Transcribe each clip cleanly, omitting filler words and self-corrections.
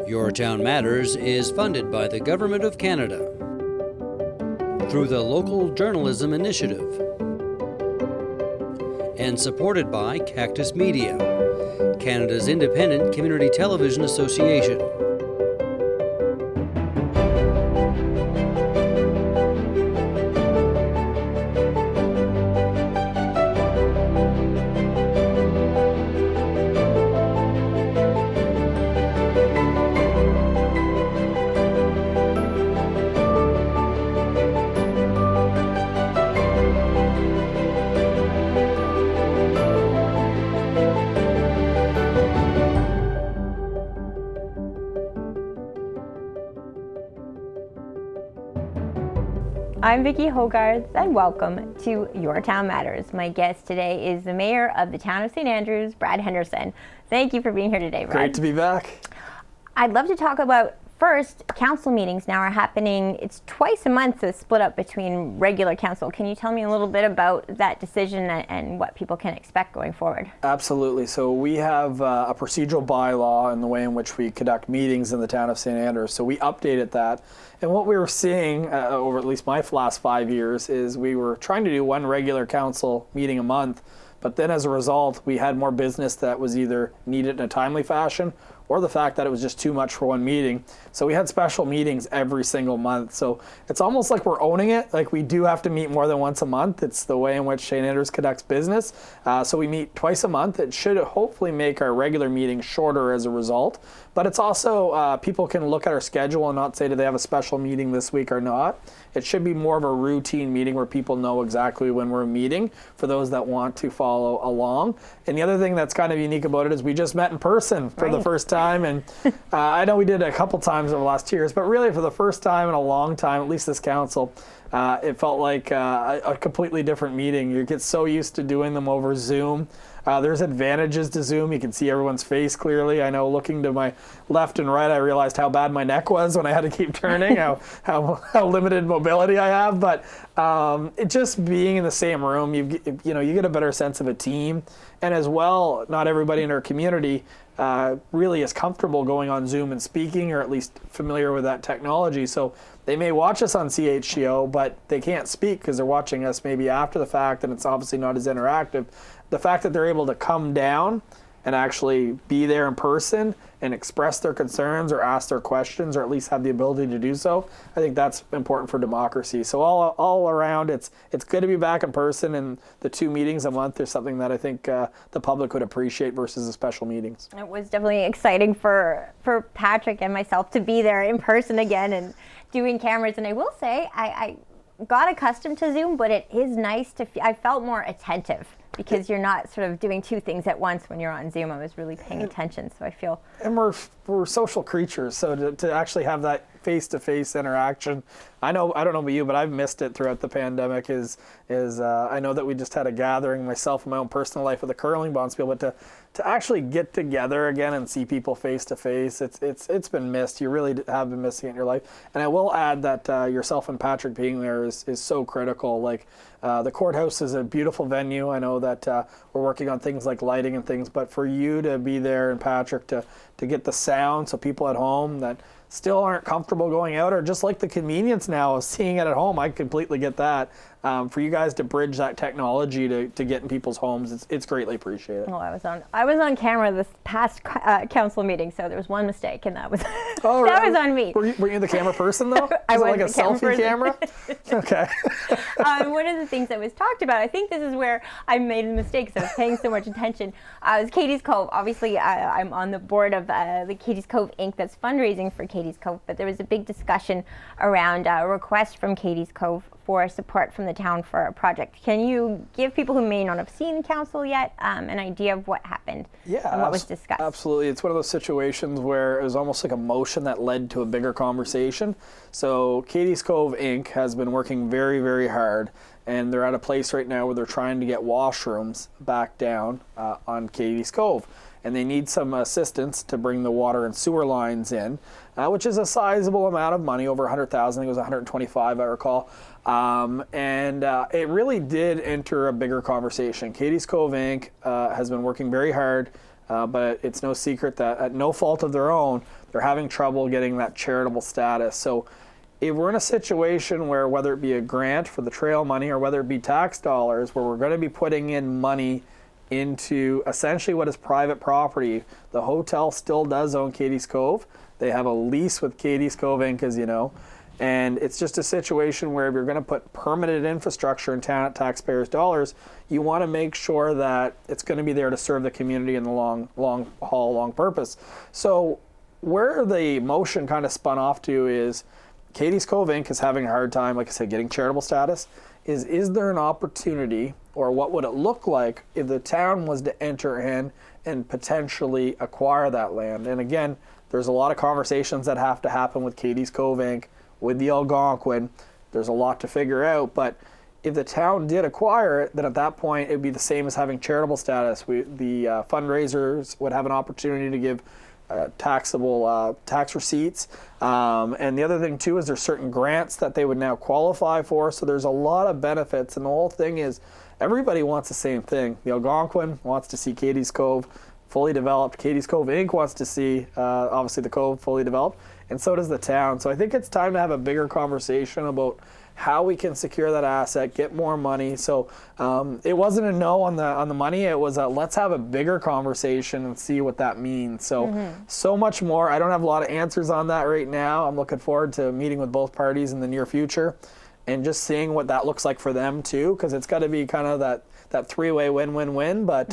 Your Town Matters is funded by the Government of Canada through the Local Journalism Initiative and supported by Cactus Media, Canada's independent community television association. I'm Vicki Hogarth and welcome to Your Town Matters. My guest today is the Mayor of the Town of St. Andrews, Brad Henderson. Thank you for being here today, Brad. Great to be back. I'd love to talk about, first, council meetings now are happening. It's twice a month, so split up between regular council. Can you tell me a little bit about that decision and what people can expect going forward? Absolutely. So we have a procedural bylaw in the way in which we conduct meetings in the Town of St. Andrews. So we updated that. And what we were seeing over at least my last 5 years is we were trying to do one regular council meeting a month, but then as a result, we had more business that was either needed in a timely fashion or the fact that it was just too much for one meeting. So we had special meetings every single month. So it's almost like we're owning it. Like we do have to meet more than once a month. It's the way in which St. Andrews conducts business. So we meet twice a month. It should hopefully make our regular meetings shorter as a result. But it's also, people can look at our schedule and not say, do they have a special meeting this week or not? It should be more of a routine meeting where people know exactly when we're meeting for those that want to follow along. And the other thing that's kind of unique about it is we just met in person for the first time. And I know we did it a couple times over the last 2 years, but really for the first time in a long time, at least this council, it felt like a completely different meeting. You get so used to doing them over Zoom. There's advantages to Zoom. You can see everyone's face clearly. I know looking to my left and right, I realized how bad my neck was when I had to keep turning, how limited mobility I have. But it just being in the same room, you get a better sense of a team. And as well, not everybody in our community really is comfortable going on Zoom and speaking, or at least familiar with that technology. So they may watch us on CHCO, but they can't speak because they're watching us maybe after the fact, and it's obviously not as interactive. The fact that they're able to come down and actually be there in person and express their concerns or ask their questions, or at least have the ability to do so, I think that's important for democracy. So all around, it's good to be back in person, and the 2 meetings a month is something that I think the public would appreciate versus the special meetings. It was definitely exciting for Patrick and myself to be there in person again and doing cameras. And I will say, I got accustomed to Zoom, but it is nice to I felt more attentive because you're not sort of doing 2 things at once when you're on Zoom. I was really paying attention, so I feel. And we're social creatures, so to actually have that face-to-face interaction, I don't know about you, but I've missed it throughout the pandemic. I know that we just had a gathering, myself in my own personal life with the curling bonspiel, but to actually get together again and see people face-to-face, it's been missed. You really have been missing it in your life. And I will add that yourself and Patrick being there is so critical. Like the courthouse is a beautiful venue. I know that we're working on things like lighting and things, but for you to be there and Patrick to get the sound so people at home that still aren't comfortable going out, or just like the convenience now of seeing it at home, I completely get that. For you guys to bridge that technology to get in people's homes, it's greatly appreciated. Well, I was on camera this past council meeting, so there was one mistake, and that was that was on me. Were you the camera person though? I was like a selfie camera. Okay. One of the things that was talked about, I think this is where I made a mistake because I was paying so much attention, was Katie's Cove. Obviously, I'm on the board of the Katie's Cove Inc. that's fundraising for Katie's Cove, but there was a big discussion around a request from Katie's Cove for support from the town for a project. Can you give people who may not have seen council yet an idea of what happened and what was discussed? Absolutely. It's one of those situations where it was almost like a motion that led to a bigger conversation. So Katie's Cove Inc. has been working very, very hard, and they're at a place right now where they're trying to get washrooms back down on Katie's Cove. And they need some assistance to bring the water and sewer lines in, which is a sizable amount of money, over $100,000. I think it was 125, I recall. And it really did enter a bigger conversation. Katie's Cove Inc. Has been working very hard but it's no secret that at no fault of their own, they're having trouble getting that charitable status. So if we're in a situation where, whether it be a grant for the trail money or whether it be tax dollars, where we're going to be putting in money into essentially what is private property, the hotel still does own Katy's Cove. They have a lease with Katy's Cove Inc., as you know. And it's just a situation where if you're going to put permanent infrastructure in town at taxpayers' dollars, you want to make sure that it's going to be there to serve the community in the long haul, long purpose. So where the motion kind of spun off to is Katy's Cove Inc. is having a hard time, like I said, getting charitable status. Is there an opportunity, or what would it look like if the town was to enter in and potentially acquire that land? And again, there's a lot of conversations that have to happen with Katy's Cove Inc., with the Algonquin. There's a lot to figure out, but if the town did acquire it, then at that point it would be the same as having charitable status. The fundraisers would have an opportunity to give taxable tax receipts, and the other thing too is there's certain grants that they would now qualify for. So there's a lot of benefits, and the whole thing is everybody wants the same thing. The Algonquin wants to see Katy's Cove fully developed. Katy's Cove Inc. wants to see obviously the Cove fully developed, and so does the town. So I think it's time to have a bigger conversation about how we can secure that asset, get more money. So it wasn't a no on the money. It was a let's have a bigger conversation and see what that means. So so much more. I don't have a lot of answers on that right now. I'm looking forward to meeting with both parties in the near future and just seeing what that looks like for them too, because it's got to be kind of that three-way win-win-win. But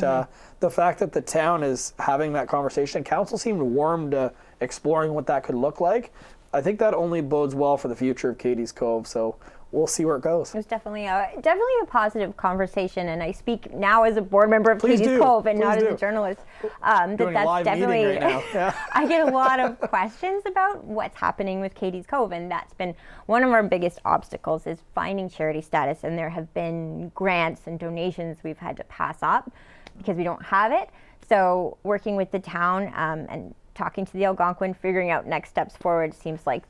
the fact that the town is having that conversation, council seemed warm to exploring what that could look like. I think that only bodes well for the future of Katy's Cove. So we'll see where it goes. It was definitely a positive conversation, and I speak now as a board member of Please Katy's do. Cove and Please not do. as a journalist. Doing a live Definitely, meeting right now. Yeah. I get a lot of questions about what's happening with Katy's Cove, and that's been one of our biggest obstacles is finding charity status, and there have been grants and donations we've had to pass up because we don't have it. So working with the town and talking to the Algonquin, figuring out next steps forward seems like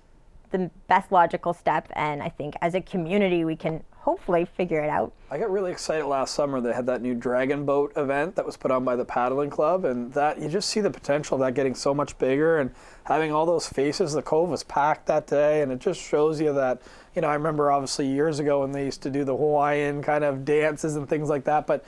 the best logical step, and I think as a community we can hopefully figure it out. I got really excited last summer. They had that new dragon boat event that was put on by the paddling club, and that you just see the potential of that getting so much bigger and having all those faces. The Cove was packed that day, and it just shows you that, you know, I remember obviously years ago when they used to do the Hawaiian kind of dances and things like that, but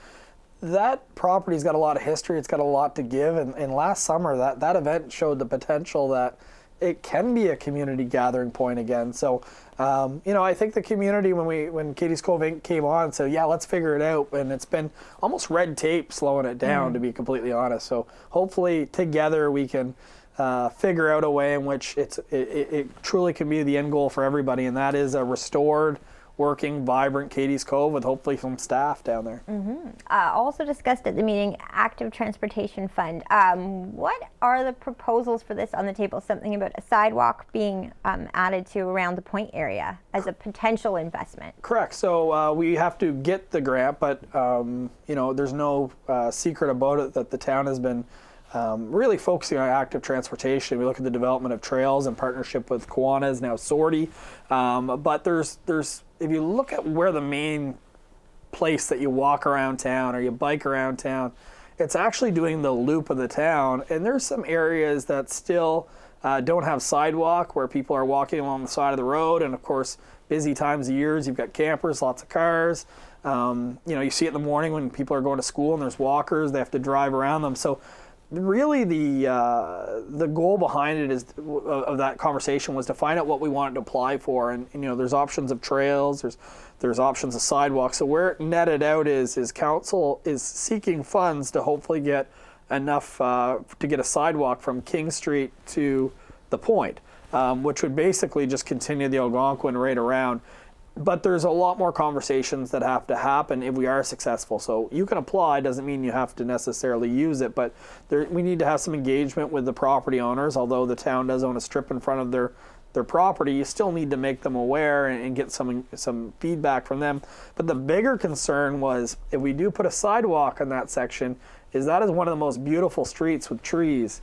that property's got a lot of history. It's got a lot to give, and last summer that event showed the potential that it can be a community gathering point again. So, you know, I think the community, when Katy's Cove Inc. came on, said, yeah, let's figure it out. And it's been almost red tape slowing it down, to be completely honest. So hopefully together we can figure out a way in which it truly can be the end goal for everybody. And that is a restored, working, vibrant Katy's Cove with hopefully some staff down there. Also discussed at the meeting, active transportation fund. What are the proposals for this on the table? Something about a sidewalk being added to around the point area as a potential investment. Correct. So we have to get the grant, but you know, there's no secret about it that the town has been really focusing on active transportation. We look at the development of trails in partnership with Kiwanis, now Sortie. But there's if you look at where the main place that you walk around town or you bike around town, it's actually doing the loop of the town. And there's some areas that still don't have sidewalk, where people are walking along the side of the road. And of course, busy times of years, you've got campers, lots of cars. You know, you see it in the morning when people are going to school and there's walkers, they have to drive around them. So really the goal behind it is of that conversation was to find out what we wanted to apply for, and you know, there's options of trails, there's options of sidewalks. So where it netted out is council is seeking funds to hopefully get enough to get a sidewalk from King Street to the point, which would basically just continue the Algonquin right around. But there's a lot more conversations that have to happen if we are successful. So you can apply, doesn't mean you have to necessarily use it, but we need to have some engagement with the property owners. Although the town does own a strip in front of their property, you still need to make them aware and get some feedback from them. But the bigger concern was, if we do put a sidewalk on that section, is that is one of the most beautiful streets with trees.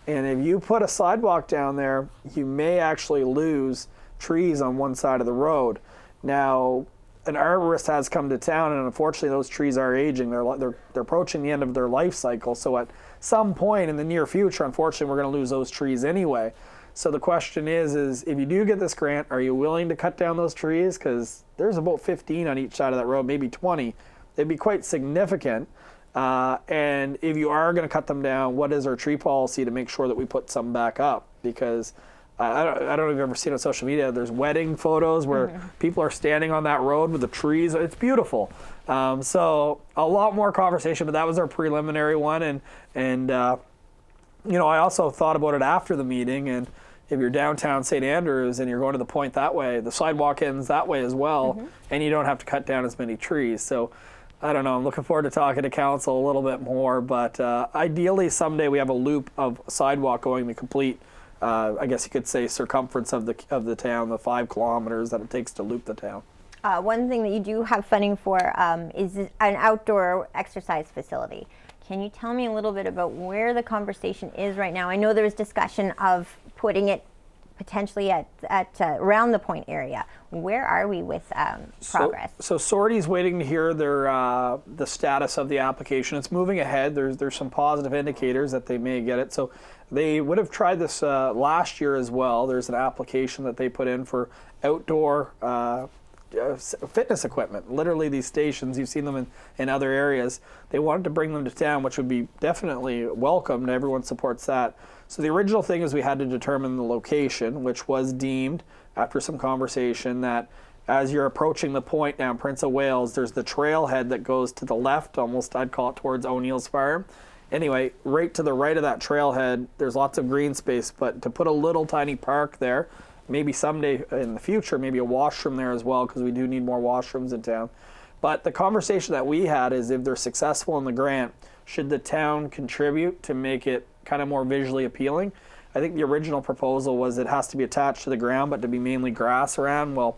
And if you put a sidewalk down there, you may actually lose trees on one side of the road. Now, an arborist has come to town, and unfortunately those trees are aging. They're approaching the end of their life cycle. So at some point in the near future, unfortunately, we're going to lose those trees anyway. So the question is if you do get this grant, are you willing to cut down those trees? Because there's about 15 on each side of that road, maybe 20. They'd be quite significant. And if you are going to cut them down, what is our tree policy to make sure that we put some back up? Because I don't know if you've ever seen on social media, there's wedding photos where people are standing on that road with the trees. It's beautiful. So a lot more conversation, but that was our preliminary one. And you know, I also thought about it after the meeting, and if you're downtown St. Andrews and you're going to the point that way, the sidewalk ends that way as well, and you don't have to cut down as many trees. So I don't know, I'm looking forward to talking to council a little bit more, but ideally someday we have a loop of sidewalk going the complete, I guess you could say, circumference of the town, the 5 kilometers that it takes to loop the town. One thing that you do have funding for is an outdoor exercise facility. Can you tell me a little bit about where the conversation is right now? I know there was discussion of putting it potentially at around the point area. Where are we with progress? So SORTY's waiting to hear their the status of the application. It's moving ahead. There's some positive indicators that they may get it. So they would have tried this last year as well. There's an application that they put in for outdoor fitness equipment. Literally these stations, you've seen them in other areas. They wanted to bring them to town, which would be definitely welcomed. Everyone supports that. So the original thing is we had to determine the location, which was deemed, after some conversation, that as you're approaching the point down Prince of Wales, there's the trailhead that goes to the left, almost I'd call it towards O'Neill's Farm. Anyway, right to the right of that trailhead, there's lots of green space, but to put a little tiny park there, maybe someday in the future, maybe a washroom there as well, because we do need more washrooms in town. But the conversation that we had is if they're successful in the grant, should the town contribute to make it kind of more visually appealing? I think the original proposal was it has to be attached to the ground, but to be mainly grass around. Well,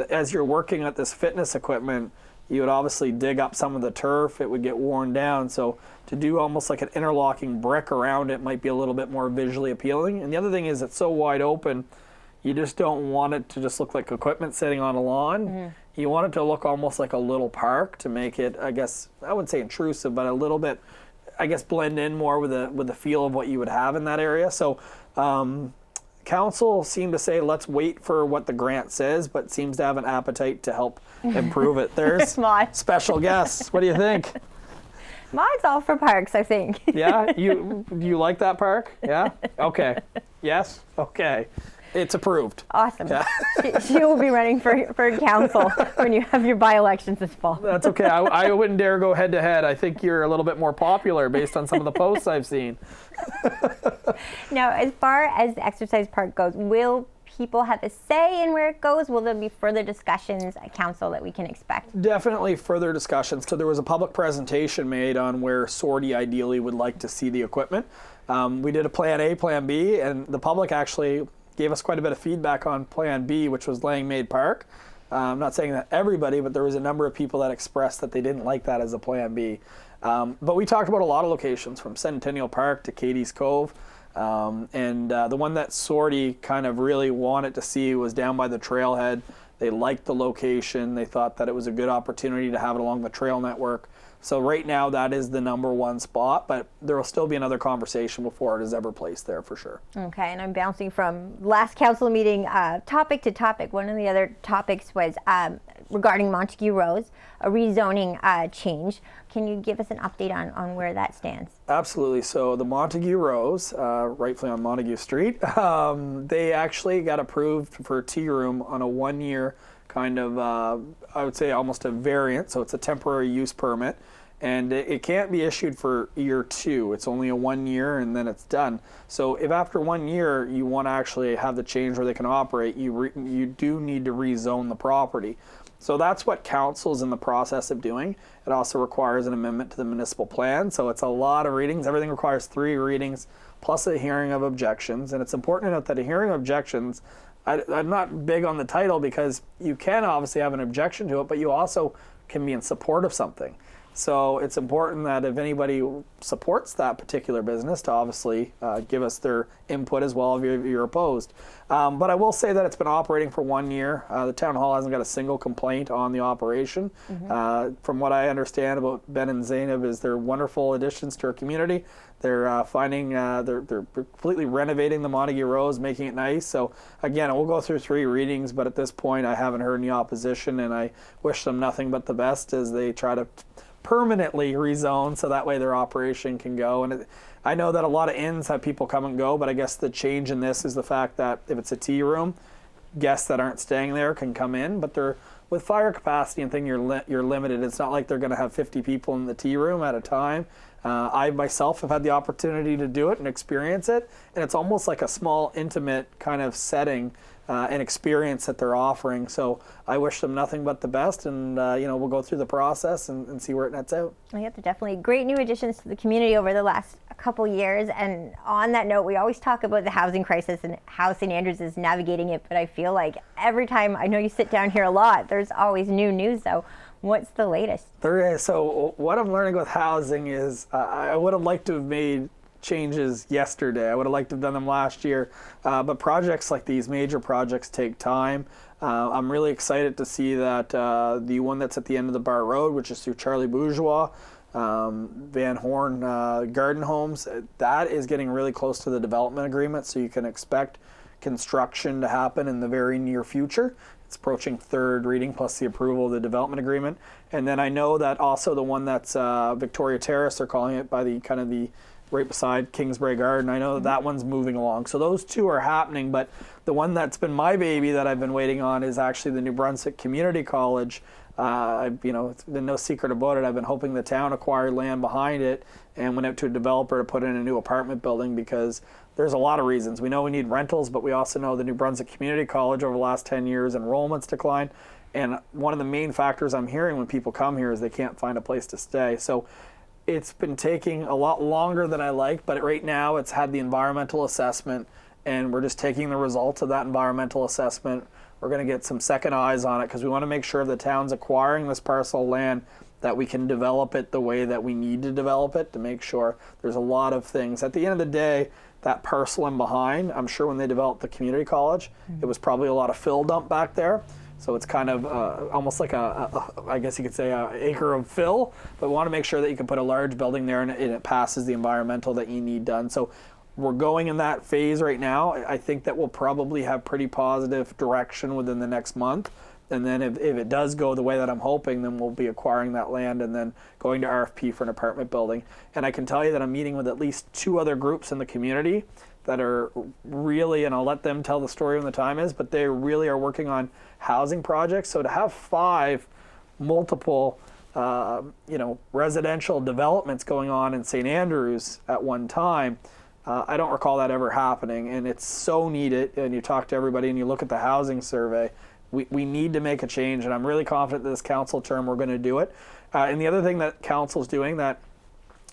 as you're working at this fitness equipment, you would obviously dig up some of the turf, it would get worn down. So to do almost like an interlocking brick around it might be a little bit more visually appealing. And the other thing is it's so wide open, you just don't want it to just look like equipment sitting on a lawn. You want it to look almost like a little park to make it, I guess, I wouldn't say intrusive, but a little bit, I guess, blend in more with the feel of what you would have in that area. So council seemed to say, let's wait for what the grant says, but seems to have an appetite to help improve it. There's special guests. What do you think? Mine's all for parks, I think. Yeah? You like that park? Yeah? Okay. Yes? Okay. It's approved. Awesome. Yeah. She will be running for council when you have your by-elections this fall. That's okay. I wouldn't dare go head to head. I think you're a little bit more popular based on some of the posts I've seen. Now, as far as the exercise park goes, will people have a say in where it goes? Will there be further discussions at council that we can expect? Definitely further discussions. So there was a public presentation made on where SORTY ideally would like to see the equipment. We did a plan A, plan B, and the public actually gave us quite a bit of feedback on Plan B, which was Lang Maid Park. I'm not saying that everybody, but there was a number of people that expressed that they didn't like that as a Plan B. But we talked about a lot of locations, from Centennial Park to Katy's Cove. And the one that SORTY kind of really wanted to see was down by the trailhead. They liked the location. They thought that it was a good opportunity to have it along the trail network. So right now that is the #1 spot, but there will still be another conversation before it is ever placed there for sure. Okay, and I'm bouncing from last council meeting topic to topic. One of the other topics was regarding Montague Rose, a rezoning change. Can you give us an update on where that stands? Absolutely. So the Montague Rose, rightfully on Montague Street, they actually got approved for a tea room on a 1-year kind of, I would say almost a variant. So it's a temporary use permit. And it can't be issued for year 2. It's only a 1 year and then it's done. So if after 1 year you want to actually have the change where they can operate, you do need to rezone the property. So that's what council's in the process of doing. It also requires an amendment to the municipal plan. So it's a lot of readings. Everything requires 3 readings plus a hearing of objections. And it's important to note that a hearing of objections, I'm not big on the title because you can obviously have an objection to it, but you also can be in support of something. So it's important that if anybody supports that particular business to obviously give us their input as well if you're opposed. But I will say that it's been operating for 1 year. The town hall hasn't got a single complaint on the operation. From what I understand about Ben and Zainab is they're wonderful additions to our community. They're they're completely renovating the Montague Rose, making it nice. So again, we'll go through 3 readings, but at this point I haven't heard any opposition, and I wish them nothing but the best as they try to permanently rezone so that way their operation can go. And I know that a lot of inns have people come and go, but I guess the change in this is the fact that if it's a tea room, guests that aren't staying there can come in, but they're with fire capacity and thing, you're limited. It's not like they're going to have 50 people in the tea room at a time. I myself have had the opportunity to do it and experience it, and it's almost like a small, intimate kind of setting and experience that they're offering. So I wish them nothing but the best, and we'll go through the process and see where it nets out. Yeah, they're definitely great new additions to the community over the last couple years. And on that note, we always talk about the housing crisis and how St. Andrews is navigating it, but I feel like every time, I know you sit down here a lot, there's always new news though. What's the latest? There is. So what I'm learning with housing is I would have liked to have made changes yesterday. I would have liked to have done them last year. But projects like these, major projects, take time. I'm really excited to see that the one that's at the end of the Bar Road, which is through Charlie Bourgeois, Van Horn Garden Homes, that is getting really close to the development agreement, so you can expect construction to happen in the very near future. It's approaching 3rd reading plus the approval of the development agreement. And then I know that also the one that's Victoria Terrace, they're calling it by the kind of the right beside Kingsbury Garden. I know that one's moving along. So those 2 are happening, but the one that's been my baby that I've been waiting on is actually the New Brunswick Community College. It's been no secret about it. I've been hoping the town acquired land behind it and went out to a developer to put in a new apartment building because there's a lot of reasons. We know we need rentals, but we also know the New Brunswick Community College over the last 10 years, enrollment's declined. And one of the main factors I'm hearing when people come here is they can't find a place to stay. So it's been taking a lot longer than I like, but right now it's had the environmental assessment, and we're just taking the results of that environmental assessment. We're going to get some second eyes on it because we want to make sure the town's acquiring this parcel of land that we can develop it the way that we need to develop it to make sure there's a lot of things. At the end of the day, that parcel in behind, I'm sure when they developed the community college, it was probably a lot of fill dump back there. So it's kind of almost like I guess you could say an acre of fill, but we want to make sure that you can put a large building there and it passes the environmental that you need done. So we're going in that phase right now. I think that we'll probably have pretty positive direction within the next month. And then if it does go the way that I'm hoping, then we'll be acquiring that land and then going to RFP for an apartment building. And I can tell you that I'm meeting with at least 2 other groups in the community that are really, and I'll let them tell the story when the time is, but they really are working on housing projects. So to have 5 multiple residential developments going on in St. Andrews at one time, I don't recall that ever happening, and it's so needed. And you talk to everybody and you look at the housing survey, we need to make a change, and I'm really confident that this council term we're going to do it. And the other thing that council's doing that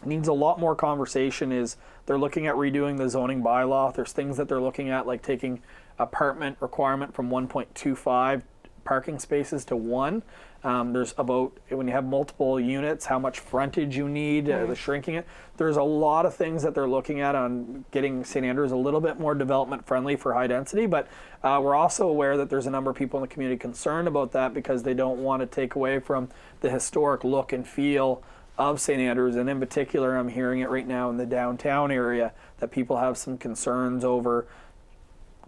needs a lot more conversation is they're looking at redoing the zoning bylaw. There's things that they're looking at, like taking apartment requirement from 1.25 parking spaces to 1. There's about, when you have multiple units, how much frontage you need, the shrinking it. There's a lot of things that they're looking at on getting St. Andrews a little bit more development friendly for high density, but we're also aware that there's a number of people in the community concerned about that because they don't want to take away from the historic look and feel of St. Andrews. And in particular, I'm hearing it right now in the downtown area that people have some concerns over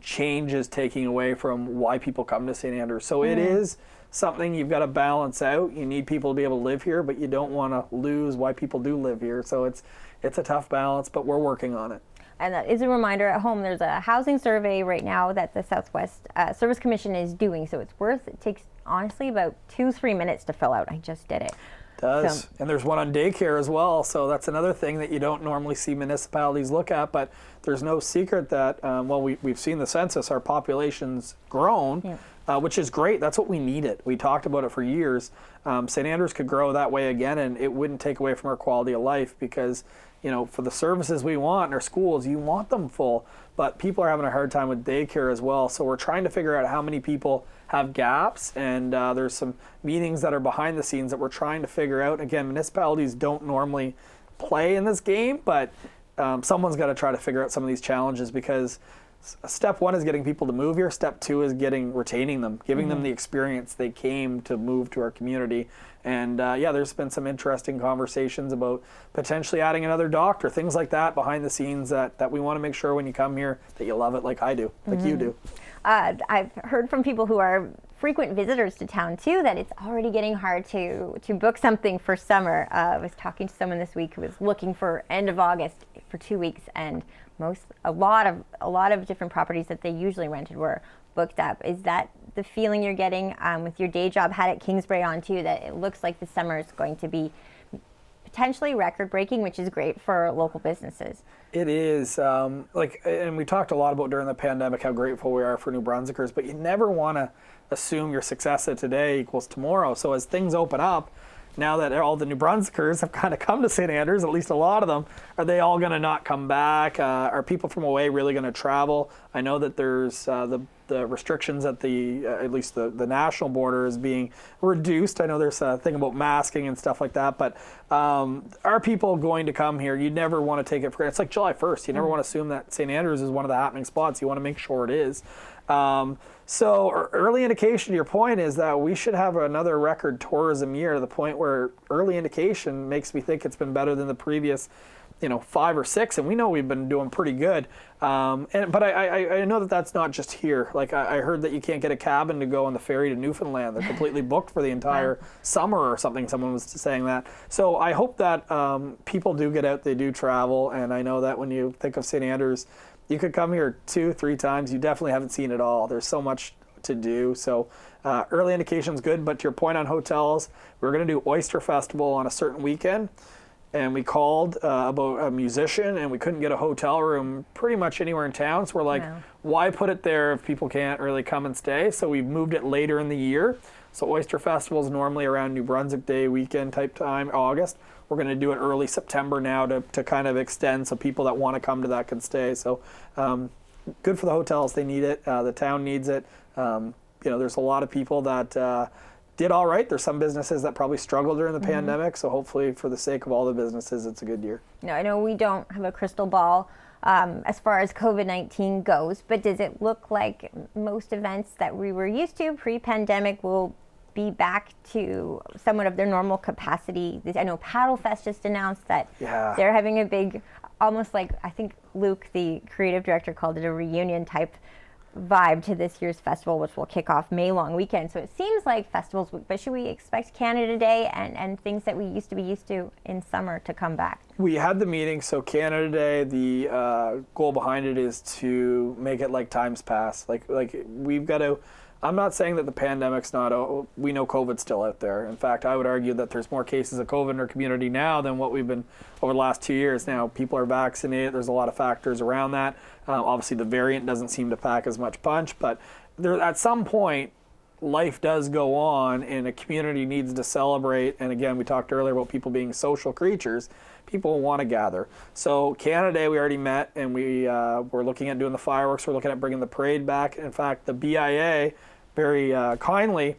changes taking away from why people come to St. Andrews. So it is something you've got to balance out. You need people to be able to live here, but you don't want to lose why people do live here. So it's a tough balance, but we're working on it. And that is a reminder at home, there's a housing survey right now that the Southwest Service Commission is doing. So it takes honestly about 2-3 minutes to fill out. I just did it. Does. So, and there's one on daycare as well, so that's another thing that you don't normally see municipalities look at, but there's no secret that, we've seen the census, our population's grown, which is great. That's what we needed. We talked about it for years. St. Andrews could grow that way again, and it wouldn't take away from our quality of life because, for the services we want in our schools, you want them full, but people are having a hard time with daycare as well. So we're trying to figure out how many people have gaps, and there's some meetings that are behind the scenes that we're trying to figure out. Again, municipalities don't normally play in this game, but someone's got to try to figure out some of these challenges, because step one is getting people to move here. Step two is retaining them, giving them the experience they came to move to our community. And there's been some interesting conversations about potentially adding another doctor, things like that behind the scenes that we want to make sure when you come here that you love it like I do, like you do. I've heard from people who are frequent visitors to town too that it's already getting hard to book something for summer. I was talking to someone this week who was looking for end of August for 2 weeks, and a lot of different properties that they usually rented were booked up. Is that the feeling you're getting with your day job had at Kingsbury on too, that it looks like the summer is going to be potentially record breaking, which is great for local businesses? It is. And we talked a lot about during the pandemic how grateful we are for New Brunswickers, but you never want to assume your success of today equals tomorrow. So as things open up, now that all the New Brunswickers have kind of come to St. Andrews, at least a lot of them, are they all going to not come back? Are people from away really going to travel? I know that there's the restrictions at at least the national border is being reduced. I know there's a thing about masking and stuff like that, but are people going to come here? You never want to take it for granted. It's like July 1st. You never want to assume that St. Andrews is one of the happening spots. You want to make sure it is. So early indication to your point is that we should have another record tourism year, to the point where early indication makes me think it's been better than the previous 5 or 6, and we know we've been doing pretty good. But I know that that's not just here. Like I heard that you can't get a cabin to go on the ferry to Newfoundland. They're completely booked for the entire summer or something. Someone was saying that. So I hope that people do get out, they do travel, and I know that when you think of St. Andrews, you could come here 2-3 times. You definitely haven't seen it all. There's so much to do. So early indication's good, but to your point on hotels, we're going to do Oyster Festival on a certain weekend. And we called about a musician, and we couldn't get a hotel room pretty much anywhere in town. So we're like, why put it there if people can't really come and stay? So we moved it later in the year. So Oyster Festival is normally around New Brunswick Day weekend type time, August. We're going to do it early September now to kind of extend so people that want to come to that can stay. So good for the hotels. They need it. The town needs it. There's a lot of people that did all right. There's some businesses that probably struggled during the pandemic. So hopefully for the sake of all the businesses, it's a good year. No, I know we don't have a crystal ball as far as COVID-19 goes, but does it look like most events that we were used to pre-pandemic will be back to somewhat of their normal capacity? I know Paddle Fest just announced that they're having a big, almost like, I think Luke, the creative director, called it a reunion type vibe to this year's festival, which will kick off May long weekend. So it seems like festivals, but should we expect Canada Day and things that we used to be used to in summer to come back? We had the meeting, so Canada Day, the goal behind it is to make it like times past. Like we've got to, I'm not saying that the pandemic's not, we know COVID's still out there. In fact, I would argue that there's more cases of COVID in our community now than what we've been over the last 2 years. Now, people are vaccinated. There's a lot of factors around that. Obviously, the variant doesn't seem to pack as much punch, but at some point, life does go on and a community needs to celebrate. And again, we talked earlier about people being social creatures. People want to gather. So Canada Day, we already met, and we're looking at doing the fireworks. We're looking at bringing the parade back. In fact, the BIA very kindly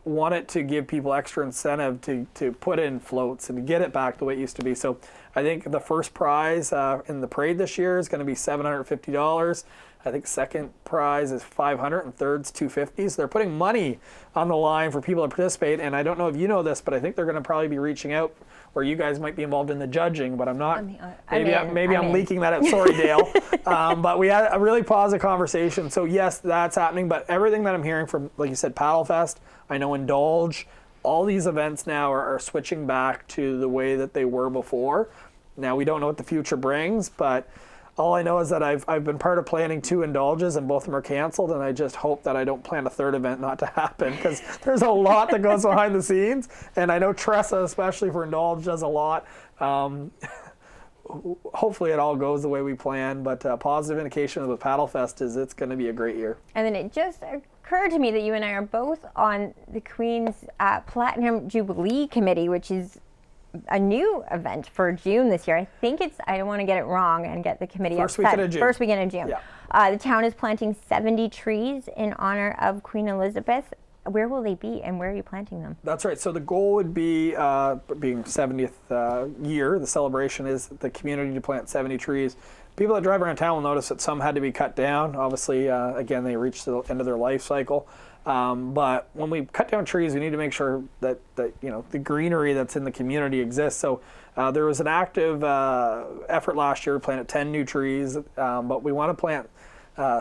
wanted to give people extra incentive to put in floats and to get it back the way it used to be. So I think the first prize in the parade this year is going to be $750. I think second prize is $500 and third's $250. So they're putting money on the line for people to participate. And I don't know if you know this, but I think they're going to probably be reaching out where you guys might be involved in the judging, but I'm not. Maybe I'm leaking that out. Sorry, Dale. But we had a really positive conversation. So yes, that's happening. But everything that I'm hearing from, like you said, Paddle Fest, I know Indulge, all these events now are switching back to the way that they were before. Now we don't know what the future brings, but all I know is that I've been part of planning 2 Indulges, and both of them are canceled, and I just hope that I don't plan a third event not to happen, because there's a lot that goes behind the scenes, and I know Tressa, especially for Indulge, does a lot. hopefully it all goes the way we plan. But positive indication with Paddlefest is it's going to be a great year. And then it just occurred to me that you and I are both on the Queen's Platinum Jubilee Committee, which is a new event for June this year. I think it's, I don't want to get it wrong and get the committee First upset. weekend of June. First weekend of June. Yeah. The town is planting 70 trees in honor of Queen Elizabeth. Where will they be and where are you planting them? That's right. So the goal would be, being 70th year, the celebration is the community to plant 70 trees. People that drive around town will notice that some had to be cut down. Obviously, again, they reached the end of their life cycle. But when we cut down trees, we need to make sure that the greenery that's in the community exists. So there was an active effort last year to plant 10 new trees, but we want to plant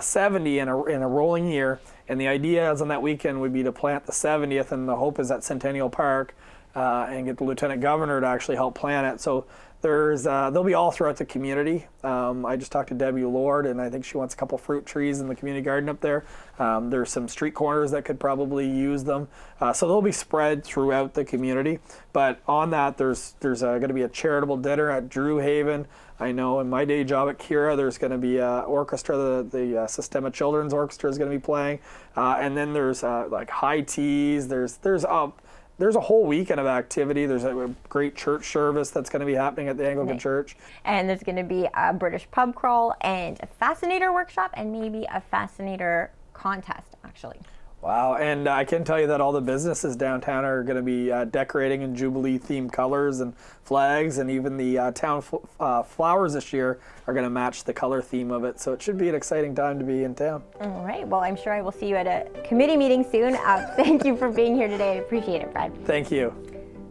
70 in a rolling year. And the idea is on that weekend would be to plant the 70th, and the hope is at Centennial Park and get the Lieutenant Governor to actually help plant it. So they'll be all throughout the community. I just talked to Debbie Lord, and I think she wants a couple fruit trees in the community garden up there. There's some street corners that could probably use them. So they'll be spread throughout the community. But on that, there's going to be a charitable dinner at Drew Haven. I know in my day job at Kira, there's going to be an orchestra, the Sistema Children's Orchestra is going to be playing. And then there's like high teas. There's a whole weekend of activity. There's a great church service that's going to be happening at the Anglican Church. And there's going to be a British pub crawl and a fascinator workshop and maybe a fascinator contest, actually. Wow, and I can tell you that all the businesses downtown are going to be decorating in Jubilee-themed colors and flags, and even the town flowers this year are going to match the color theme of it. So it should be an exciting time to be in town. All right, well, I'm sure I will see you at a committee meeting soon. Thank you for being here today. I appreciate it, Brad. Thank you.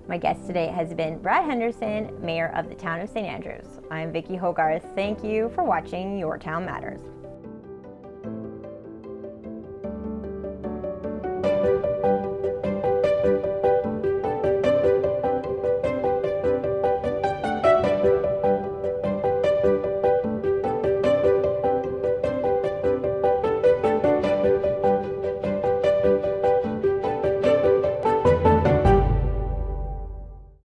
My guest today has been Brad Henderson, Mayor of the town of St. Andrews. I'm Vicki Hogarth. Thank you for watching Your Town Matters.